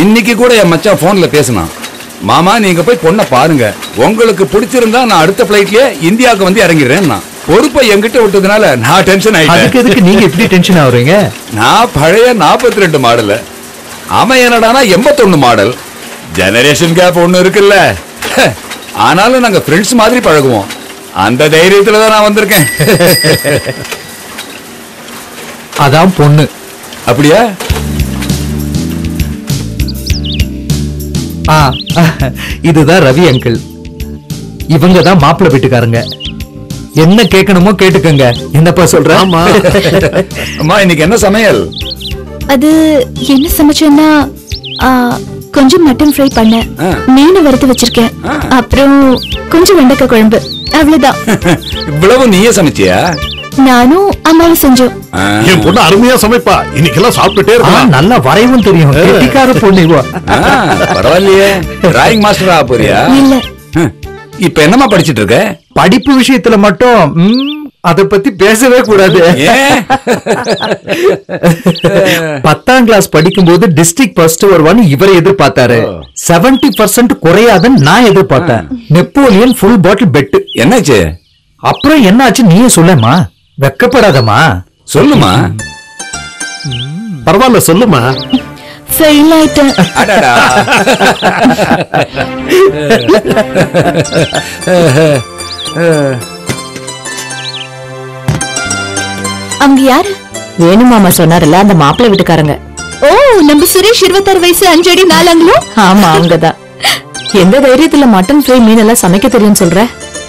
இன்னைக்கு கூட என் மச்சான் போன்ல பேசினான். மாமா நீங்க போய் பொண்ணை பாருங்க, உங்களுக்கு பிடிச்சிருந்தா நான் அடுத்த பிளைட்லயே இந்தியாவுக்கு வந்து இறங்கிடுறேன். பொறுப்பை என்கிட்ட விட்டதுனால நான் டென்ஷன் ஆயிட்டேன். நீங்க எப்படி டென்ஷன் ஆகுறீங்க? நான் பழைய 42 மாடல், அவன் என்னடானா 81 மாடல். ஜெனரேஷன் கேப் ஒண்ணு இருக்குல்ல. ஆனாலும் நாங்க ஃப்ரெண்ட்ஸ் மாதிரி பழகுவோம். அந்த தைரியத்துல தான் நான் வந்திருக்கேன். அதான் பொண்ணு. அப்படியா? இதுதான் ரவி அங்கிள். இவங்க தான் மாப்பிள்ளை வீட்டுக்காரங்க. என்ன கேட்கணுமோ கேட்டுக்கங்க. என்னப்பா சொல்ற? அம்மா இன்னைக்கு என்ன சமையல்? அது என்ன சமைச்சேன்னா கொஞ்சம் மட்டன் ஃப்ரை பண்ண, மீன் வறுத்து வச்சிருக்கேன், அப்புறம் கொஞ்சம் வெண்டைக்காய் குழம்பு, அவ்வளவுதான். இவ்வளவு நீயே சமைச்சியா? நானும் அம்மாவும் செஞ்சோம். என் பொண்ணு அருமையா சமைப்பா. இன்னைக்கெல்லாம் சாப்பிட்டுட்டே இருக்கா. நல்லா வரைவும் தெரியும். கெட்டிக்கார பொண்ணு. பரவாயில்லையே. டிராயிங் மாஸ்டரா போறியா? இல்ல. இப்ப என்னமா படிச்சிட்டு இருக்க? படிப்பு விஷயத்துல மட்டும் அத பத்தி பேசவே கூடாது. 10ஆம் கிளாஸ் படிக்கும் போது டிஸ்ட்ரிக்ட் ஃபர்ஸ்ட் வருவான்னு இவரை எதிர்பார்த்தாரு. 70% குறையாதுன்னு நான் எதிர்பார்த்தேன். Napoleon full bottle bet. என்னாச்சு? அப்புறம் என்னாச்சு நீயே சொல்லமா. வெக்கப்படாதமா, சொல்லுமா. பரவாயில்ல சொல்லுமா. ஃபெயில் ஆயிட்டேன். அவங்க யாரு? வேணுமாமா சொன்னார்ல, அந்த மாப்பிள்ளை வீட்டுக்காரங்க. ஓ, நம்ம சுரேஷ் 26 வயசு 5 அடி 4 அங்குலம். ஆமா அவங்கதான். எந்த தைரியத்துல மட்டன் ஃப்ரை மீன் எல்லாம் சமைக்க தெரியும்னு சொல்ற?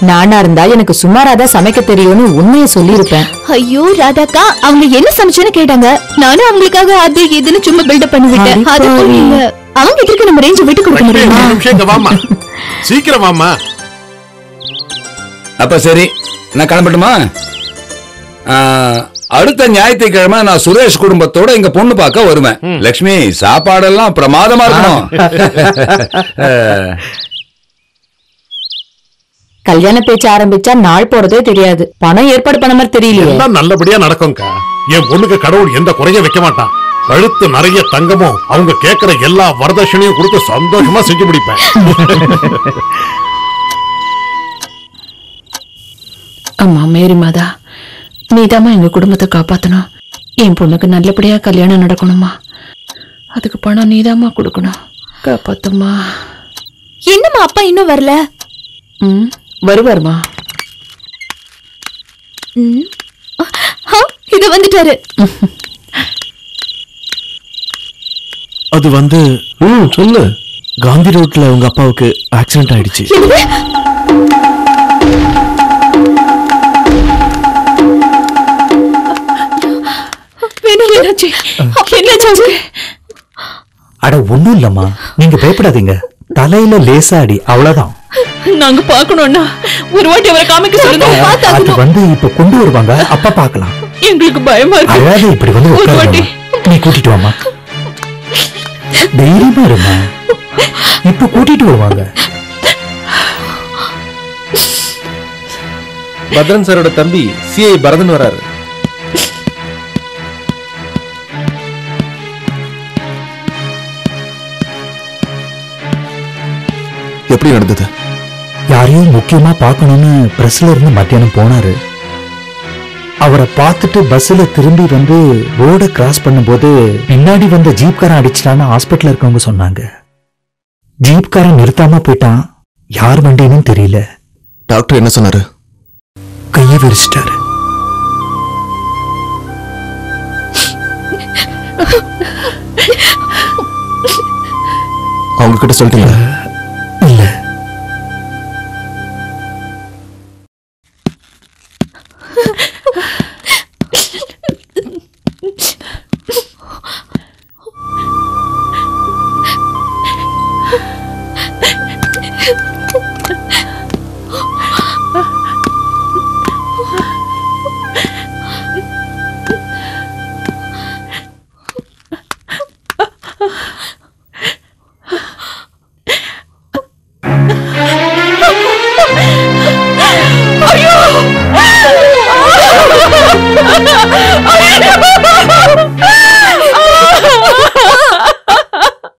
நானா இருந்தா எனக்கு சுமாராதான் சமைக்க தெரியும்னு உண்மையை சொல்லியிருப்பேன். ஐயோ ராதாக்கா, அவங்க என்ன சமைச்சேன்னு கேட்டாங்க. நானும் அவங்களுக்காக அது இதுன்னு சும்மா பில்டப் பண்ணி விட்டேன். அவங்க கிட்ட நம்ம ரேஞ்ச் விட்டு கொடுக்க முடியுமா? சீக்கிரம் வாமா. அப்ப சரி, நான் கிளம்பட்டுமா? அடுத்த ஞாயிற்றுக்கிழமை நான் சுரேஷ் குடும்பத்தோட எங்க பொண்ணு பார்க்க வருவேன். லட்சுமி, சாப்பாடெல்லாம் பிரமாதமா இருக்கணும். கல்யாண பேச்சு ஆரம்பிச்சா நாள் போறதே தெரியாது. பணம் ஏற்பாடு பண்ண மாதிரி தெரியலையே. நல்லபடியா நடக்கும்க்கா. என் பொண்ணுக்கு கடவுள் எந்த குறைய வைக்க மாட்டான். கழுத்து நிறைய தங்கமும் அவங்க கேட்கிற எல்லா வரதட்சணையும் கொடுத்து சந்தோஷமா செஞ்சு முடிப்பேன். அம்மா மேரி மாதா, நீதாம்மா எங்க குடும்பத்தை காப்பாத்தணும். என் பொண்ணுக்கு நல்லபடியா கல்யாணம் நடக்கணுமா, அதுக்கு பணம் நீதாம்மா கொடுக்கணும். காப்பாத்துமா. என்னம்மா அப்பா இன்னும் வரல? வருவாருமா. இது வந்துட்டாரு. அது வந்து சொல்லு. காந்தி ரோட்ல உங்க அப்பாவுக்கு ஆக்சிடென்ட் ஆயிடுச்சு. அட ஒண்ணும் இல்லம்மா, நீங்க பயப்படாதீங்க. தலையில லேசா அடி, அவ்வளவுதான். நாங்க பாக்கணும்னா ஒரு வாட்டி அவரை காமிக்க சொல்லுங்க. அது வந்து இப்ப கொண்டு வருவாங்க, அப்ப பாக்கலாம். எங்களுக்கு பயமா இருக்கு. அதாவது இப்படி வந்து நீ கூட்டிட்டு வாமா. தைரியமா இருமா, இப்ப கூட்டிட்டு வருவாங்க. பத்ரன் சாரோட தம்பி சிஐ பரதன் வராரு. எப்படி நடந்தது? யாரையும் முக்கியமா பார்க்கணும்னு பிரஸ்ல இருந்து மத்தியானம் போனாரு. அவரை பார்த்துட்டு பஸ்ல திரும்பி வந்து ரோட கிராஸ் பண்ணும்போது பின்னாடி வந்த ஜீப்காரன் அடிச்சிட்டான்னு ஹாஸ்பிட்டல் இருக்கவங்க சொன்னாங்க. ஜீப்காரன் நிறுத்தாம போயிட்டான். யார் வண்டின்னு தெரியல. டாக்டர் என்ன சொன்னாரு? கையை விரிச்சிட்டாரு. அவங்க கிட்ட சொல்லிட்டீங்களா?